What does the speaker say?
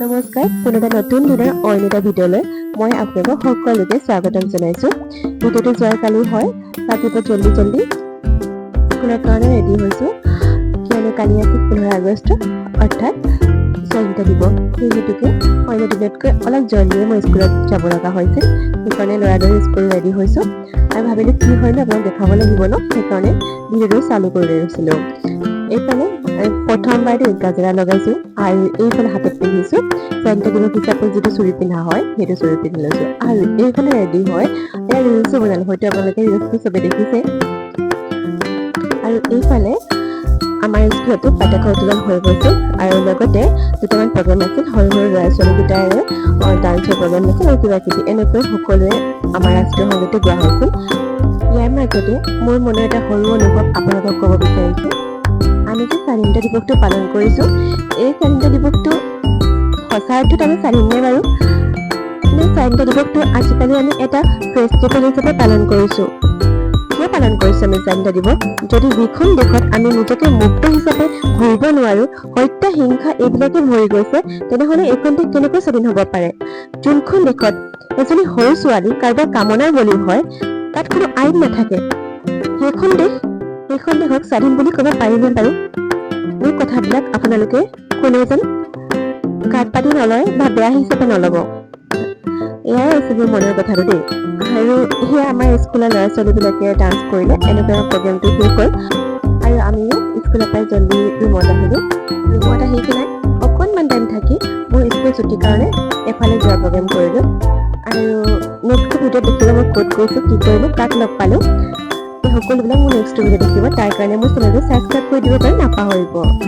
নমস্কাৰ, কোনো এটা নতুন দিনৰ অইন এটা ভিডিঅ'লৈ মই আপোনালোকক সকলোকে স্বাগতম জনাইছোঁ। ভিডিঅ'টো যোৱাকালি হয়, ৰাতিপুৱা জল্দি স্কুলৰ কাৰণে ৰেডি হৈছোঁ, কিয়নো কালি আছে 15 আগষ্ট, অৰ্থাৎ স্বাধীনতা দিৱস। সেই হেতুকে অইন দিনতকৈ অলপ জল্দিয়ে মই স্কুলত যাব লগা হৈছিল। সেইকাৰণে ল'ৰাদৰে স্কুল ৰেডি হৈছোঁ আৰু ভাবিলোঁ কি হয় ন আপোনাক দেখাব লাগিব ন, সেইকাৰণে ভিডিঅ'টো চালু কৰি লৈছিলোঁ। এইফালে প্ৰথমবাৰতে গাজৰা লগাইছোঁ আৰু এইফালে হাতত পিন্ধিছোঁ স্বাধীনতা দিৱস হিচাপে যিটো চুৰি পিন্ধা হয় সেইটো চুৰি পিন্ধি লৈছোঁ আৰু এইফালে ৰেডি হয় এয়া ৰিলছো বনালোঁ, হয়তো আপোনালোকে ৰিলচটো চবে দেখিছে। আৰু এইফালে আমাৰ স্কুলতো পতাকা উত্তোলন হৈ গৈছিল আৰু লগতে দুটামান প্ৰগ্ৰেম আছিল, সৰু সৰু ল'ৰা ছোৱালীকেইটাৰে ডান্সৰ প্ৰগ্ৰেম আছিল আৰু কিবা কিবি এনেকৈ সকলোৱে আমাৰ ৰাষ্ট্ৰীয় সংগীতটো গোৱা হৈছিল। ইয়াৰ মাজতে মোৰ মনৰ এটা সৰু অনুভৱ আপোনালোকক ক'ব বিচাৰিছোঁ। আমি যে স্বাধীনতা দিৱসটো পালন কৰিছোঁ, এই স্বাধীনতা দিৱসটো সঁচা অৰ্থত আমি স্বাধীন নে বাৰু? নে স্বাধীনতা দিৱসটো আজিকালি আমি এটা ফেষ্টিভেল হিচাপে পালন কৰিছোঁ? কিয় পালন কৰিছোঁ আমি স্বাধীনতা দিৱস? যদি যিখন দেশত আমি নিজকে মুক্ত হিচাপে ঘূৰিব নোৱাৰোঁ, হত্যা হিংসা এইবিলাকে ভৰি গৈছে, তেনেহ'লে এইখন দেশ কেনেকৈ স্বাধীন হ'ব পাৰে? যোনখন দেশত এজনী সৰু ছোৱালী কাৰোবাৰ কামনাৰ বলি হয়, তাত কোনো আইন নাথাকে, সেইখন দেশক স্বাধীন বুলি ক'ব পাৰিনে বাৰু? মোৰ কথাবিলাক আপোনালোকে কোনে যেন গাত পাতি নলয় বা বেয়া হিচাপে নল'ব। এয়াই আছিল মোৰ মনৰ কথাটো দেই। আৰু সেয়া আমাৰ স্কুলৰ ল'ৰা ছোৱালীবিলাকে ডান্স কৰিলে, এনেকুৱা প্ৰগ্ৰেমটো শেষ হ'ল আৰু আমিও স্কুলৰ পৰাই জল্দি ৰুমত আহিলোঁ। ৰুমত আহি কিনে অকণমান টাইম থাকি মোৰ স্কুল ছুটিৰ কাৰণে এফালে যোৱা প্ৰগ্ৰেম কৰিলোঁ আৰু নেক্সট ভিডিঅ'ত দেখিলে মই ক'ত গৈছোঁ, কি কৰিলোঁ, কাক লগ পালোঁ, সকলোবিলাক মোৰ নেক্সট ভিডিঅ' দেখিব। তাৰ কাৰণে মোৰ চেনেলটো ছাবস্ক্ৰাইব কৰি দিব কাৰণে নাপাহৰিব।